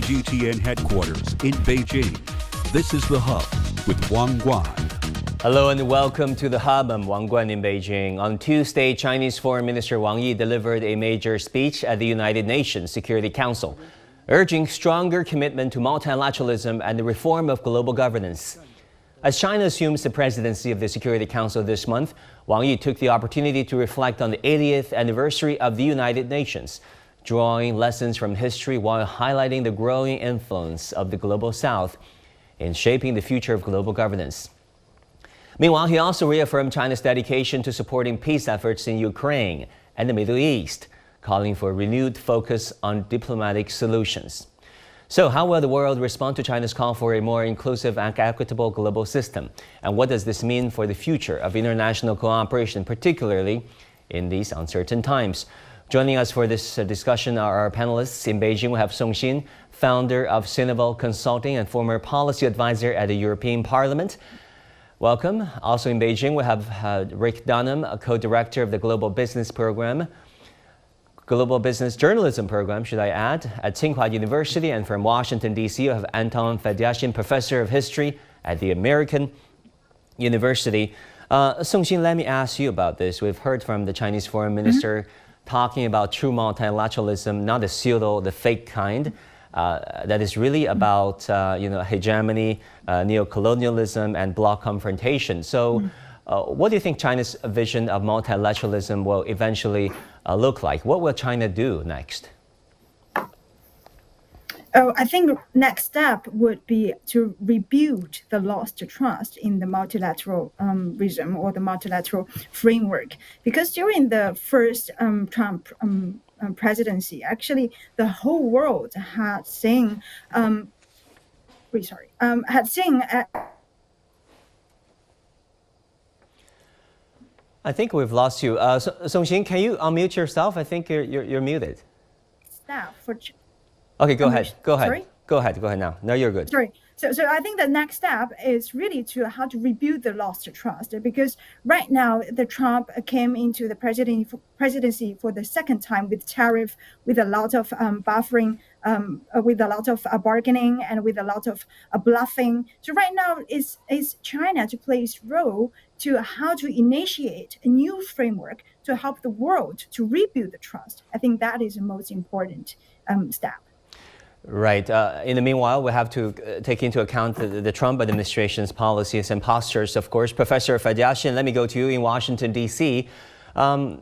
CGTN headquarters in Beijing. This is The Hub with Wang Guan. Hello and welcome to The Hub. I'm Wang Guan in Beijing. On Tuesday, Chinese Foreign Minister Wang Yi delivered a major speech at the United Nations Security Council, urging stronger commitment to multilateralism and the reform of global governance. As China assumes the presidency of the Security Council this month, Wang Yi took the opportunity to reflect on the 80th anniversary of the United Nations, drawing lessons from history while highlighting the growing influence of the Global South in shaping the future of global governance. Meanwhile, he also reaffirmed China's dedication to supporting peace efforts in Ukraine and the Middle East, calling for a renewed focus on diplomatic solutions. So how will the world respond to China's call for a more inclusive and equitable global system? And what does this mean for the future of international cooperation, particularly in these uncertain times? Joining us for this discussion are our panelists. In Beijing, we have Song Xin, founder of Sinovel Consulting and former policy advisor at the European Parliament. Welcome. Also in Beijing, we have Rick Dunham, a co-director of the Global Business Journalism Program, should I add, at Tsinghua University. And from Washington, D.C., you have Anton Fedyashin, professor of history at the American University. Song Xin, let me ask you about this. We've heard from the Chinese foreign minister talking about true multilateralism, not the pseudo, the fake kind, that is really about hegemony, neocolonialism, and bloc confrontation. So what do you think China's vision of multilateralism will eventually look like? What will China do next? I think next step would be to rebuild the lost trust in the multilateralism or the multilateral framework. Because during the first Trump presidency, actually, the whole world had seen, I think we've lost you. Song Xin, can you unmute yourself? I think you're muted. Staff for. Okay, go ahead. Sorry? Go ahead now. No, you're good. Sorry. So I think the next step is really to how to rebuild the lost trust, because right now the Trump came into the presidency for the second time with tariff, with a lot of buffering, with a lot of bargaining, and with a lot of bluffing. So right now is China to play its role to how to initiate a new framework to help the world to rebuild the trust. I think that is the most important step. Right. In the meanwhile, we have to take into account the Trump administration's policies and postures, of course. Professor Fedyashin, let me go to you in Washington, D.C. The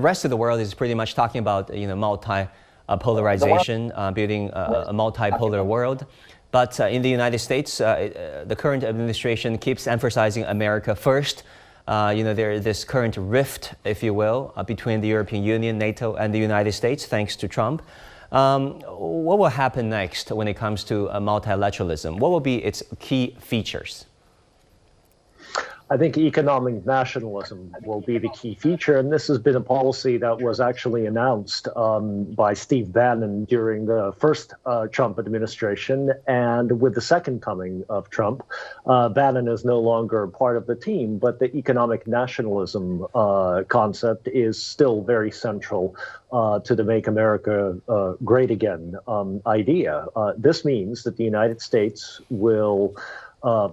rest of the world is pretty much talking about, multi-polarization, building a multipolar world. But in the United States, the current administration keeps emphasizing America first. There is this current rift, if you will, between the European Union, NATO, and the United States, thanks to Trump. What will happen next when it comes to multilateralism? What will be its key features? I think economic nationalism will be the key feature, and this has been a policy that was actually announced by Steve Bannon during the first Trump administration, and with the second coming of Trump, Bannon is no longer part of the team, but the economic nationalism concept is still very central to the Make America Great Again idea. This means that the United States will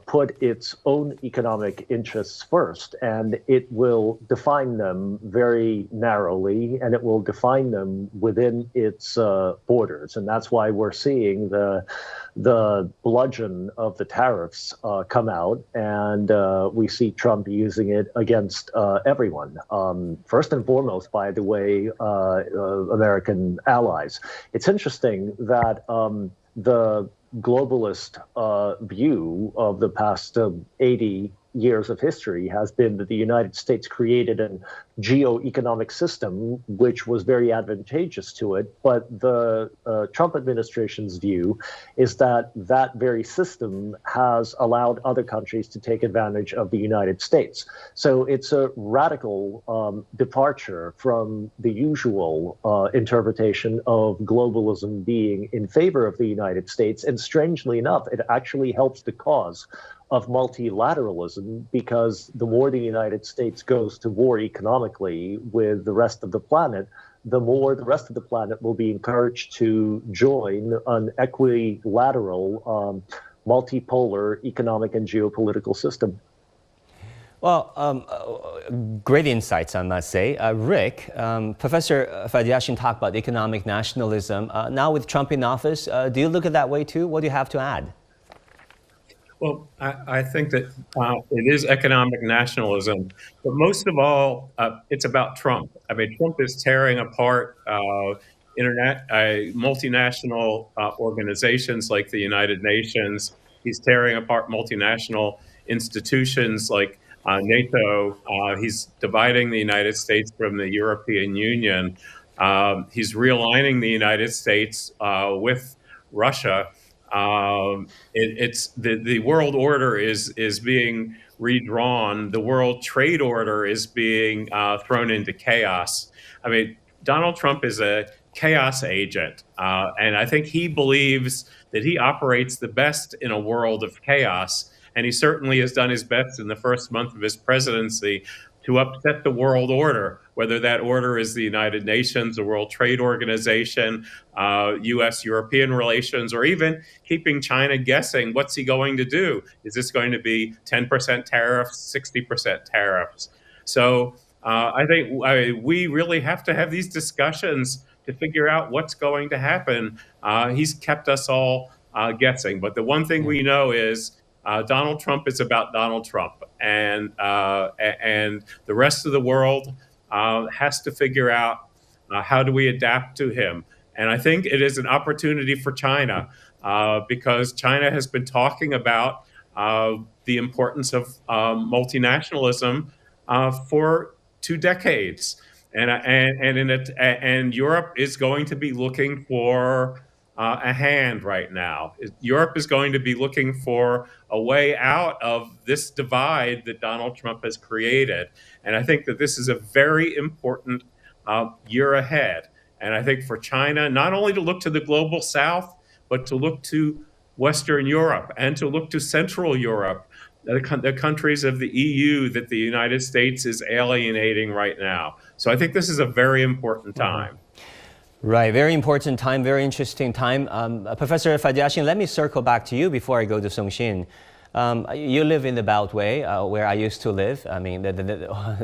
put its own economic interests first, and it will define them very narrowly, and it will define them within its borders. And that's why we're seeing the bludgeon of the tariffs come out, and we see Trump using it against everyone. First and foremost, by the way, American allies. It's interesting that the globalist view of the past 80 years of history has been that the United States created a geo-economic system which was very advantageous to it. But the Trump administration's view is that that very system has allowed other countries to take advantage of the United States. So it's a radical departure from the usual interpretation of globalism being in favor of the United States. And strangely enough, it actually helps the cause of multilateralism, because the more the United States goes to war economically with the rest of the planet, the more the rest of the planet will be encouraged to join an equilateral, multipolar economic and geopolitical system. Well, great insights, I must say. Rick, Professor Fadyashin talked about economic nationalism. Now with Trump in office, do you look at that way too? What do you have to add? Well, I think that it is economic nationalism, but most of all, it's about Trump. I mean, Trump is tearing apart multinational organizations like the United Nations. He's tearing apart multinational institutions like NATO. He's dividing the United States from the European Union. He's realigning the United States with Russia. It's the world order is being redrawn. The world trade order is being thrown into chaos. I mean, Donald Trump is a chaos agent, and I think he believes that he operates the best in a world of chaos. And he certainly has done his best in the first month of his presidency to upset the world order, whether that order is the United Nations, the World Trade Organization, U.S.-European relations, or even keeping China guessing, what's he going to do? Is this going to be 10% tariffs, 60% tariffs? So I think we really have to have these discussions to figure out what's going to happen. He's kept us all guessing. But the one thing we know is Donald Trump is about Donald Trump, and the rest of the world has to figure out how do we adapt to him. And I think it is an opportunity for China because China has been talking about the importance of multinationalism for 2 decades, and Europe is going to be looking for a hand right now. Europe is going to be looking for a way out of this divide that Donald Trump has created. And I think that this is a very important year ahead. And I think for China, not only to look to the global south, but to look to Western Europe and to look to Central Europe, the countries of the EU that the United States is alienating right now. So I think this is a very important time. Right, very important time, very interesting time. Professor Fadyashin, let me circle back to you before I go to Song-Shin. You live in the Beltway, where I used to live. I mean,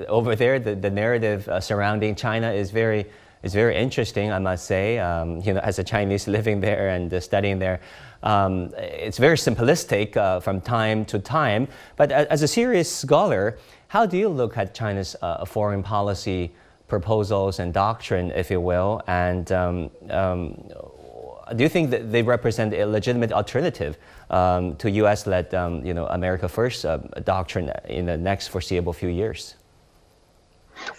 over there, the narrative surrounding China is very interesting, I must say. You know, as a Chinese living there and studying there, it's very simplistic from time to time. But as a serious scholar, how do you look at China's foreign policy proposals and doctrine, if you will, and do you think that they represent a legitimate alternative to U.S.-led, America First doctrine in the next foreseeable few years?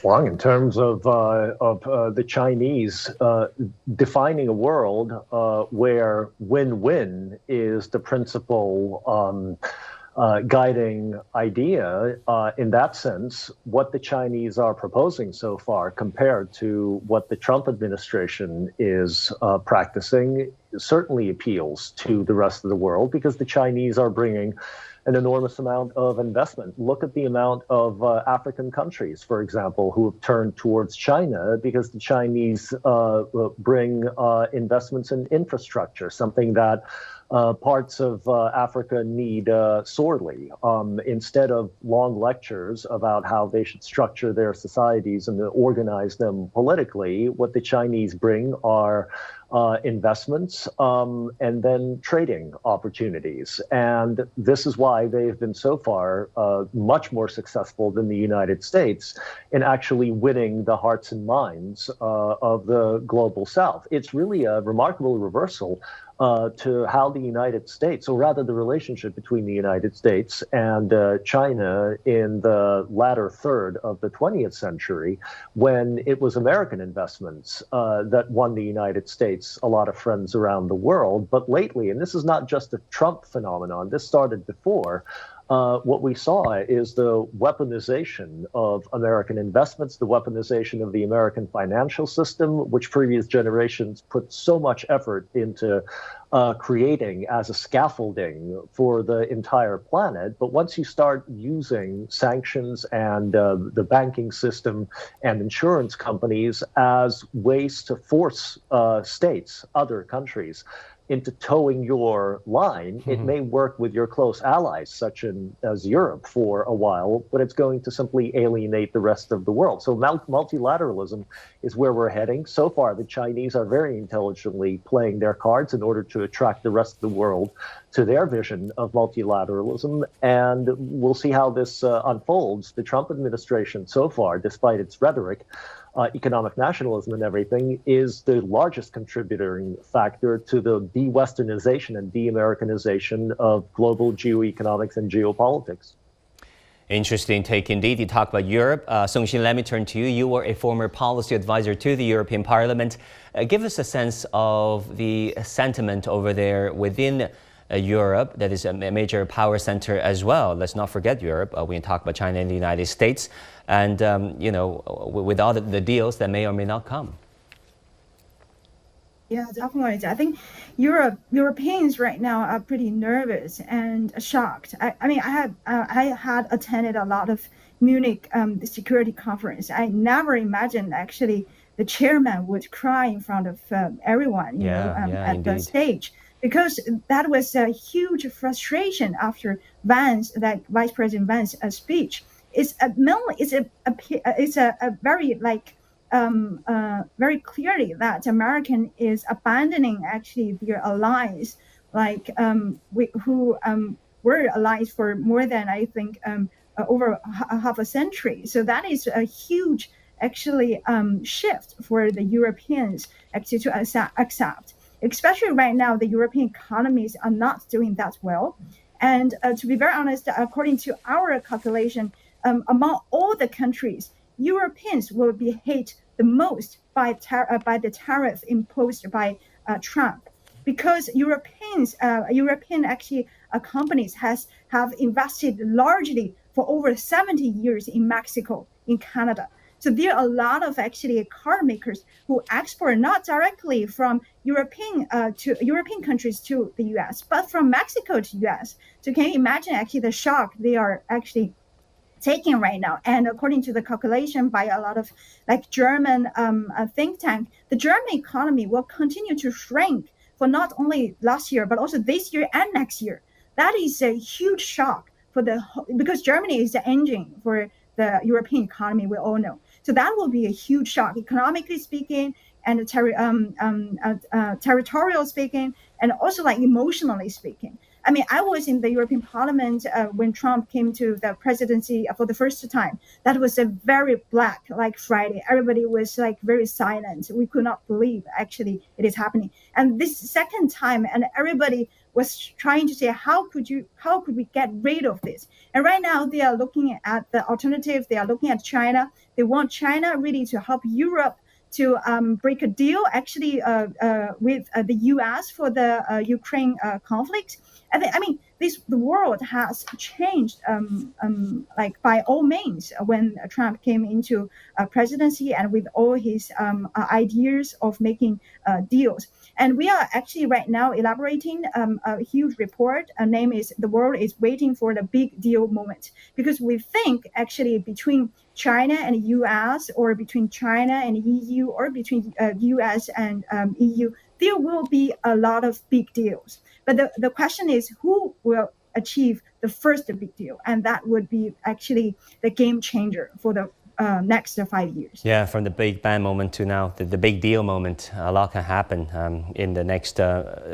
Well, in terms of the Chinese defining a world where win-win is the principal guiding idea, in that sense, what the Chinese are proposing so far compared to what the Trump administration is practicing certainly appeals to the rest of the world, because the Chinese are bringing an enormous amount of investment. Look at the amount of African countries, for example, who have turned towards China because the Chinese bring investments in infrastructure, something that parts of Africa need sorely. Instead of long lectures about how they should structure their societies and organize them politically, what the Chinese bring are investments and then trading opportunities. And this is why they've been so far much more successful than the United States in actually winning the hearts and minds of the global South. It's really a remarkable reversal to how the United States, or rather the relationship between the United States and China in the latter third of the 20th century, when it was American investments that won the United States a lot of friends around the world. But lately, and this is not just a Trump phenomenon, this started before, what we saw is the weaponization of American investments, the weaponization of the American financial system, which previous generations put so much effort into creating as a scaffolding for the entire planet. But once you start using sanctions and the banking system and insurance companies as ways to force states, other countries, into towing your line, it may work with your close allies, such as Europe, for a while, but it's going to simply alienate the rest of the world. So multilateralism is where we're heading. So far, the Chinese are very intelligently playing their cards in order to attract the rest of the world to their vision of multilateralism. And we'll see how this unfolds. The Trump administration so far, despite its rhetoric, economic nationalism and everything, is the largest contributing factor to the de-Westernization and de-Americanization of global geoeconomics and geopolitics. Interesting take indeed. You talk about Europe. Song-Shin, let me turn to you. You were a former policy advisor to the European Parliament. Give us a sense of the sentiment over there within Europe, that is a major power center as well. Let's not forget Europe. We can talk about China and the United States, and with all the deals that may or may not come. Yeah, definitely. I think Europeans right now are pretty nervous and shocked. I had attended a lot of Munich the security conference. I never imagined actually the chairman would cry in front of everyone, at the stage. Because that was a huge frustration after that Vice President Vance's speech. It's a very very clearly that American is abandoning actually their allies, who were allies for more than I think over half a century. So that is a huge actually shift for the Europeans actually to accept. Especially right now, the European economies are not doing that well. And to be very honest, according to our calculation, among all the countries, Europeans will be hit the most by the tariff imposed by Trump, because European actually companies have invested largely for over 70 years in Mexico, in Canada. So there are a lot of actually car makers who export not directly from European countries to the U.S., but from Mexico to U.S. So can you imagine actually the shock they are actually taking right now? And according to the calculation by a lot of German think tank, the German economy will continue to shrink for not only last year, but also this year and next year. That is a huge shock because Germany is the engine for the European economy, we all know. So that will be a huge shock, economically speaking, and territorial speaking, and also emotionally speaking. I mean, I was in the European Parliament when Trump came to the presidency for the first time. That was a very black Friday. Everybody was very silent. We could not believe actually it is happening. And this second time, and everybody was trying to say, how could we get rid of this? And right now they are looking at the alternative. They are looking at China. They want China really to help Europe to break a deal actually with the U.S. for the Ukraine conflict. And the world has changed by all means when Trump came into presidency, and with all his ideas of making deals. And we are actually right now elaborating a huge report. A name is "The World is Waiting for the Big Deal Moment," because we think actually between China and U.S. or between China and EU or between U.S. and EU, there will be a lot of big deals. But the question is, who will achieve the first big deal? And that would be actually the game changer for the next 5 years. Yeah, from the Big Bang moment to now, the big deal moment, a lot can happen in the next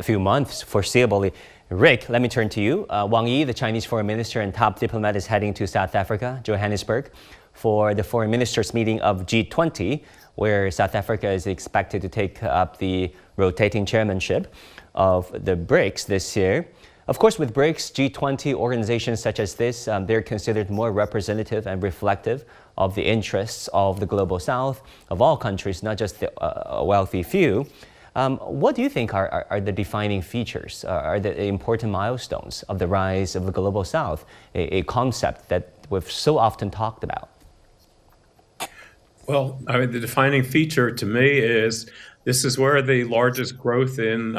few months, foreseeably. Rick, let me turn to you. Wang Yi, the Chinese foreign minister and top diplomat, is heading to South Africa, Johannesburg, for the foreign ministers meeting of G20, where South Africa is expected to take up the rotating chairmanship of the BRICS this year. Of course, with BRICS, G20 organizations such as this, they're considered more representative and reflective of the interests of the global south, of all countries, not just the wealthy few. What do you think are the defining features, are the important milestones of the rise of the Global South, a concept that we've so often talked about? Well, I mean, the defining feature to me is this is where the largest growth in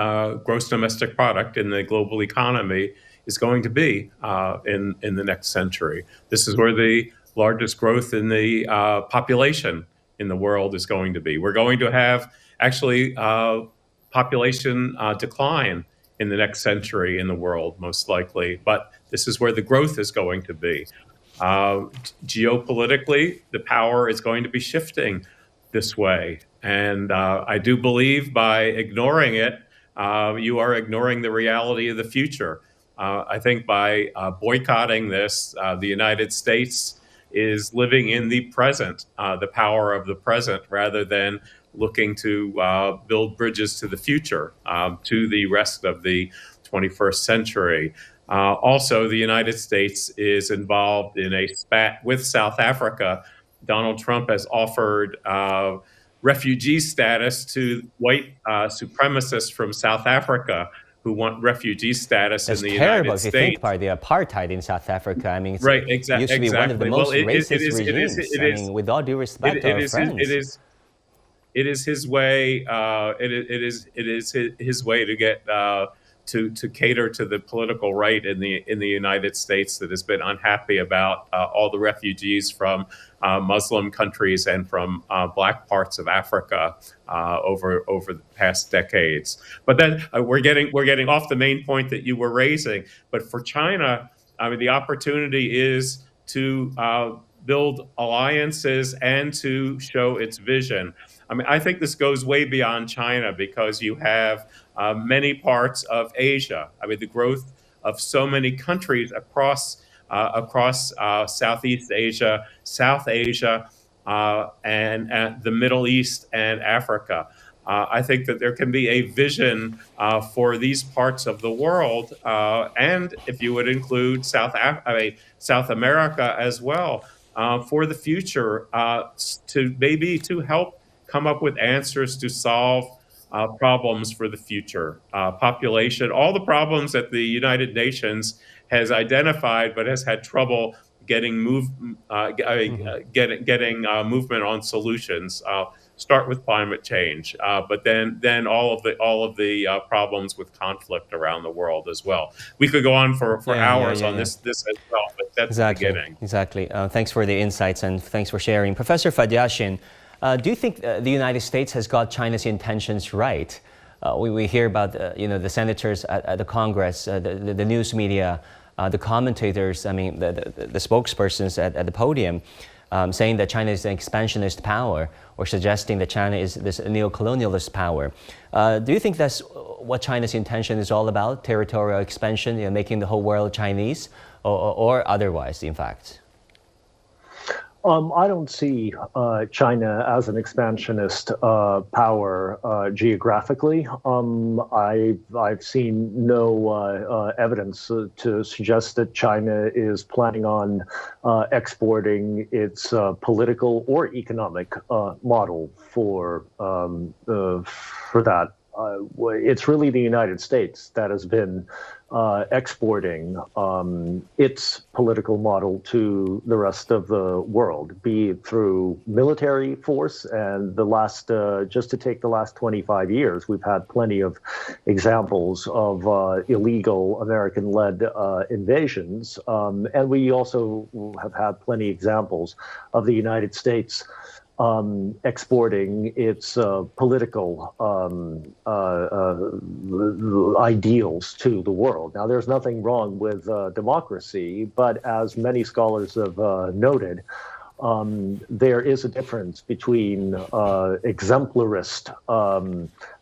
gross domestic product in the global economy is going to be in the next century. This is where the largest growth in the population in the world is going to be. We're going to have actually population decline in the next century in the world, most likely. But this is where the growth is going to be. Geopolitically, the power is going to be shifting this way. And I do believe by ignoring it, you are ignoring the reality of the future. I think by boycotting this, the United States is living in the present, the power of the present, rather than looking to build bridges to the future, to the rest of the 21st century. Also, the United States is involved in a spat with South Africa. Donald Trump has offered refugee status to white supremacists from South Africa who want refugee status in the United States. It's terrible if you think about the apartheid in South Africa. I mean, it's right, used to be one of the most racist regimes. I mean, with all due respect to our friends. It is his way. It is his way to get to cater to the political right in the United States that has been unhappy about all the refugees from Muslim countries and from black parts of Africa over the past decades. But then we're getting off the main point that you were raising. But for China, I mean, the opportunity is to build alliances and to show its vision. I mean, I think this goes way beyond China because you have many parts of Asia. I mean, the growth of so many countries across Southeast Asia, South Asia, and the Middle East and Africa. I think that there can be a vision for these parts of the world, and if you would include South America as well, for the future, to help come up with answers to solve problems for the future. Population, all the problems that the United Nations has identified, but has had trouble getting movement on solutions. Start with climate change, but then all of the problems with conflict around the world as well. We could go on for hours on this as well, but that's the beginning. Exactly. Thanks for the insights and thanks for sharing, Professor Fadyashin. Do you think the United States has got China's intentions right? We hear about the senators at the Congress, the news media, the commentators. I mean, the spokespersons at the podium saying that China is an expansionist power, or suggesting that China is this neo-colonialist power. Do you think that's what China's intention is all about? Territorial expansion, making the whole world Chinese, or otherwise, in fact? I don't see China as an expansionist power geographically. I've seen no evidence to suggest that China is planning on exporting its political or economic model for that. It's really the United States that has been exporting its political model to the rest of the world, be it through military force. And just to take the last 25 years, we've had plenty of examples of illegal American-led invasions. And we also have had plenty of examples of the United States exporting its political ideals to the world. Now, there's nothing wrong with democracy, but as many scholars have noted, there is a difference between exemplarist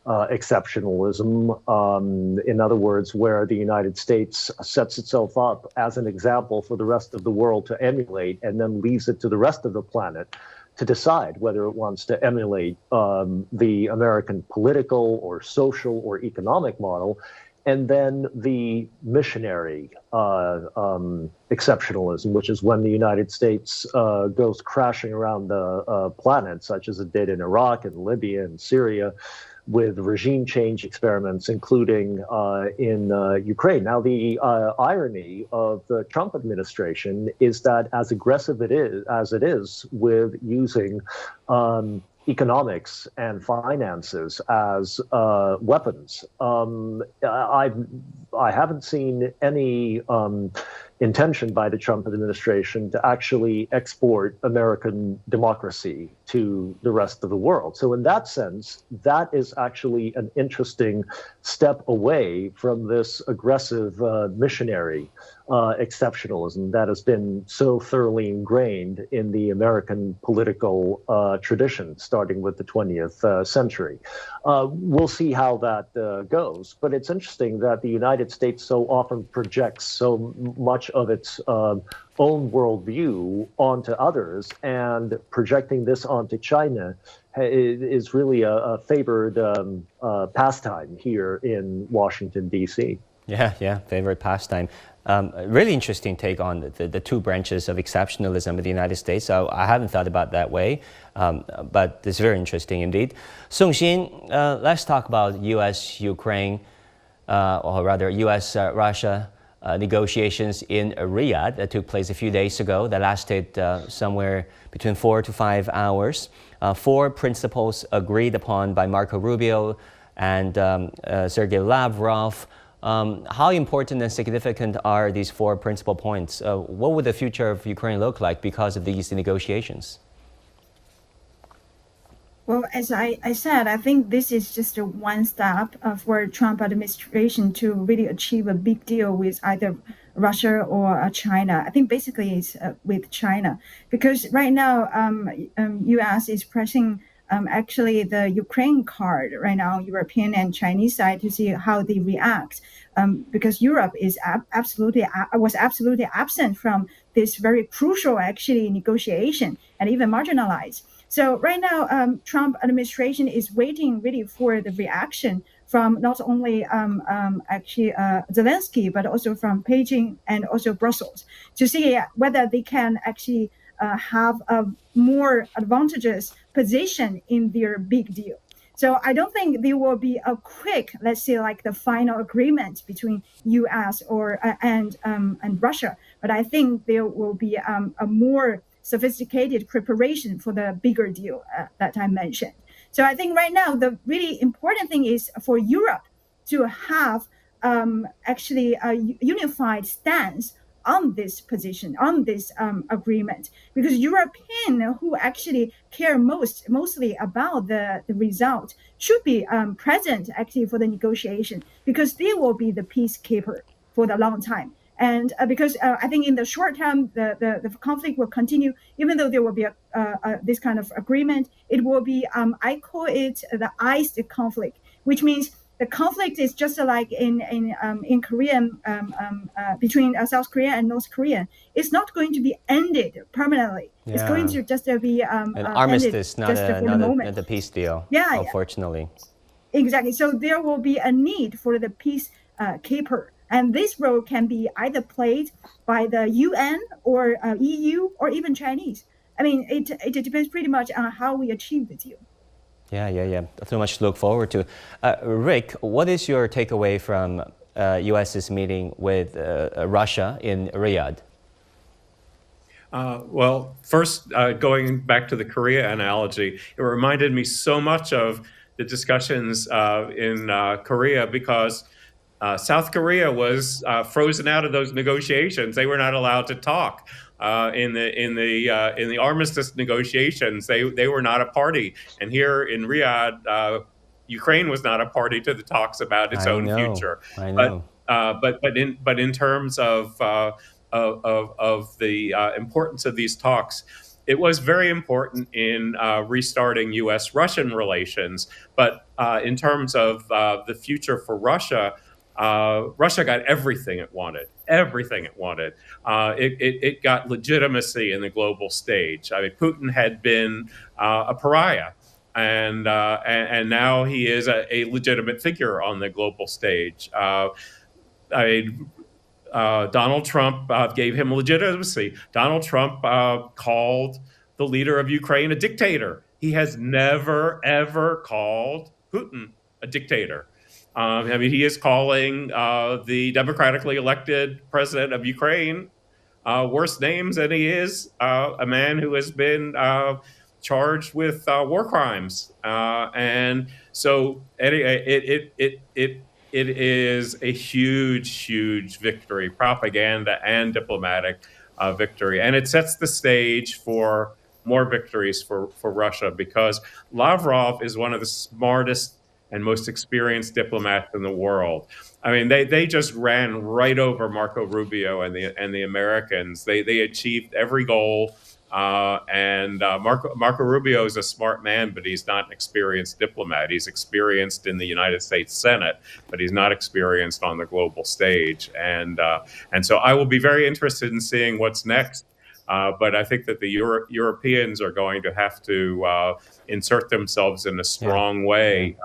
exceptionalism, in other words, where the United States sets itself up as an example for the rest of the world to emulate and then leaves it to the rest of the planet to decide whether it wants to emulate the American political or social or economic model, and then the missionary exceptionalism, which is when the United States goes crashing around the planet, such as it did in Iraq and Libya and Syria, with regime change experiments, including in Ukraine. Now, the irony of the Trump administration is that as aggressive as it is with using economics and finances as weapons, I haven't seen any intention by the Trump administration to actually export American democracy to the rest of the world. So in that sense, that is actually an interesting step away from this aggressive missionary exceptionalism that has been so thoroughly ingrained in the American political tradition, starting with the 20th century. We'll see how that goes. But it's interesting that the United States so often projects so much of its own worldview onto others, and projecting this onto China is really a favored pastime here in Washington, D.C. Yeah, favorite pastime. Really interesting take on the two branches of exceptionalism in the United States. So I haven't thought about that way, but it's very interesting indeed. Song Xin, let's talk about U.S.-Ukraine, or rather U.S.-Russia negotiations in Riyadh that took place a few days ago that lasted somewhere between 4 to 5 hours. 4 principles agreed upon by Marco Rubio and Sergei Lavrov. How important and significant are these 4 principal points? What would the future of Ukraine look like because of these negotiations? Well, as I said, I think this is just a one step for Trump administration to really achieve a big deal with either Russia or China. I think basically it's with China, because right now U.S. is pressing actually the Ukraine card right now, European and Chinese side, to see how they react, because Europe is was absolutely absent from this very crucial actually negotiation and even marginalized. So right now, Trump administration is waiting really for the reaction from not only Zelensky, but also from Beijing and also Brussels, to see whether they can actually have a more advantageous position in their big deal. So I don't think there will be a quick, let's say, like the final agreement between U.S. and Russia, but I think there will be a more sophisticated preparation for the bigger deal that I mentioned. So I think right now the really important thing is for Europe to have actually a unified stance on this position, on this agreement, because Europeans who actually care mostly about the result should be present actually for the negotiation, because they will be the peacekeeper for the long time. And because I think in the short term, the conflict will continue, even though there will be this kind of agreement, it will be, I call it the iced conflict, which means the conflict is just like in Korean, between South Korea and North Korea. It's not going to be ended permanently. Yeah. It's going to just be an armistice, not a peace deal, yeah, unfortunately. Yeah. Exactly. So there will be a need for the peacekeeper. And this role can be either played by the UN or EU or even Chinese. I mean, it depends pretty much on how we achieve the deal. Yeah. So much to look forward to. Rick, what is your takeaway from U.S.'s meeting with Russia in Riyadh? Well, first, going back to the Korea analogy, it reminded me so much of the discussions in Korea, because South Korea was frozen out of those negotiations. They were not allowed to talk in the armistice negotiations. They were not a party. And here in Riyadh, Ukraine was not a party to the talks about its own future. I know. But in terms of the importance of these talks, it was very important in restarting U.S.-Russian relations. But in terms of the future for Russia, Russia got everything it wanted. It got legitimacy in the global stage. I mean, Putin had been a pariah, and now he is a legitimate figure on the global stage. Donald Trump gave him legitimacy. Donald Trump called the leader of Ukraine a dictator. He has never, ever called Putin a dictator. I mean, he is calling the democratically elected president of Ukraine worse names than he is a man who has been charged with war crimes. And so it is a huge victory, propaganda and diplomatic victory. And it sets the stage for more victories for Russia, because Lavrov is one of the smartest and most experienced diplomats in the world. I mean, they just ran right over Marco Rubio and the Americans. They achieved every goal. Marco Rubio is a smart man, but he's not an experienced diplomat. He's experienced in the United States Senate, but he's not experienced on the global stage. And so I will be very interested in seeing what's next. But I think that the Europeans are going to have to insert themselves in a strong way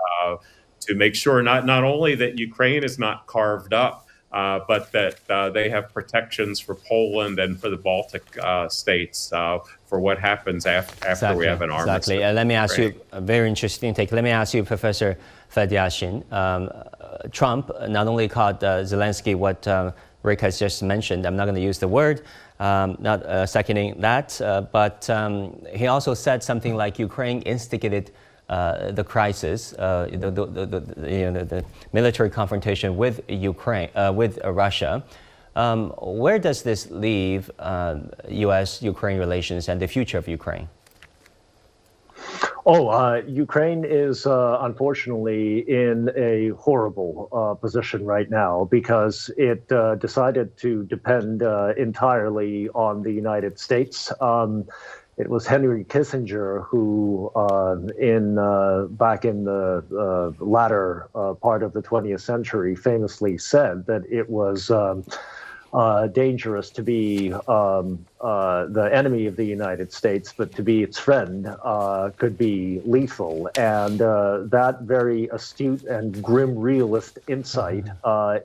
to make sure not only that Ukraine is not carved up, but that they have protections for Poland and for the Baltic states for what happens after we have an armistice. Exactly. Let me ask you a very interesting take. Let me ask you, Professor Fedyashin. Trump not only called Zelensky what Rick has just mentioned. I'm not going to use the word, not seconding that, but he also said something like Ukraine instigated the crisis, the military confrontation with Russia. Where does this leave U.S.-Ukraine relations and the future of Ukraine? Ukraine is unfortunately in a horrible position right now, because it decided to depend entirely on the United States. It was Henry Kissinger who, back in the latter part of the 20th century, famously said that it was dangerous to be the enemy of the United States, but to be its friend could be lethal. And that very astute and grim realist insight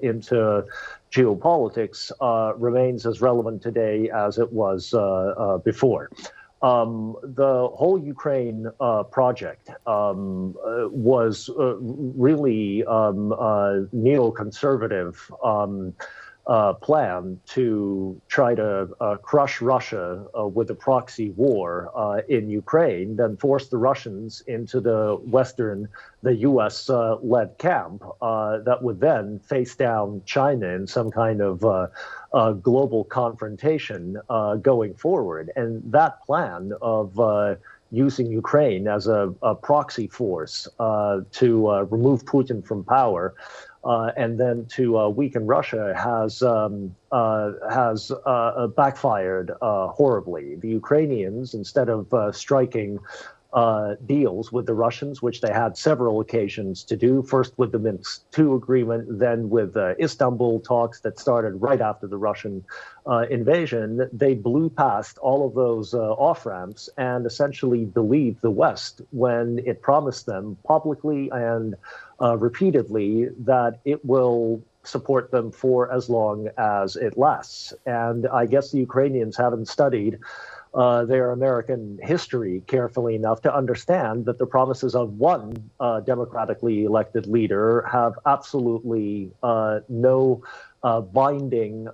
into geopolitics remains as relevant today as it was before. The whole Ukraine project was really neoconservative plan to try to crush Russia with a proxy war in Ukraine, then force the Russians into the U.S.-led camp that would then face down China in some kind of global confrontation going forward. And that plan of using Ukraine as a proxy force to remove Putin from power and then to weaken Russia has backfired horribly. The Ukrainians, instead of striking deals with the Russians, which they had several occasions to do, first with the Minsk II agreement, then with Istanbul talks that started right after the Russian invasion, they blew past all of those off-ramps and essentially believed the West when it promised them publicly and repeatedly that it will support them for as long as it lasts. And I guess the Ukrainians haven't studied their American history carefully enough to understand that the promises of one democratically elected leader have absolutely no binding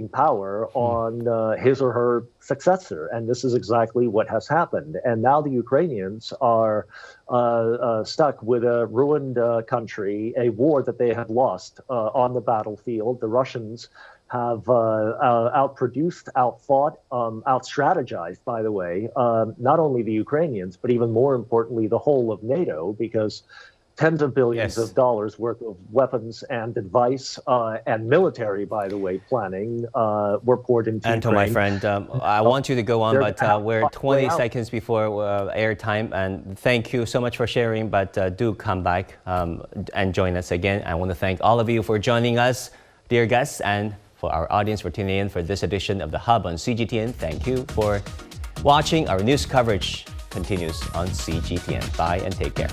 power on his or her successor. And this is exactly what has happened. And now the Ukrainians are stuck with a ruined country, a war that they have lost on the battlefield. The Russians have outproduced, outfought, outstrategized, by the way, not only the Ukrainians, but even more importantly, the whole of NATO, because tens of billions of dollars worth of weapons and advice and military, by the way, planning were poured into Anton, Ukraine. my friend, I want you to go on, but we're 20 seconds before airtime. And thank you so much for sharing, but do come back and join us again. I want to thank all of you for joining us, dear guests, and for our audience for tuning in for this edition of The Hub on CGTN. Thank you for watching. Our news coverage continues on CGTN. Bye and take care.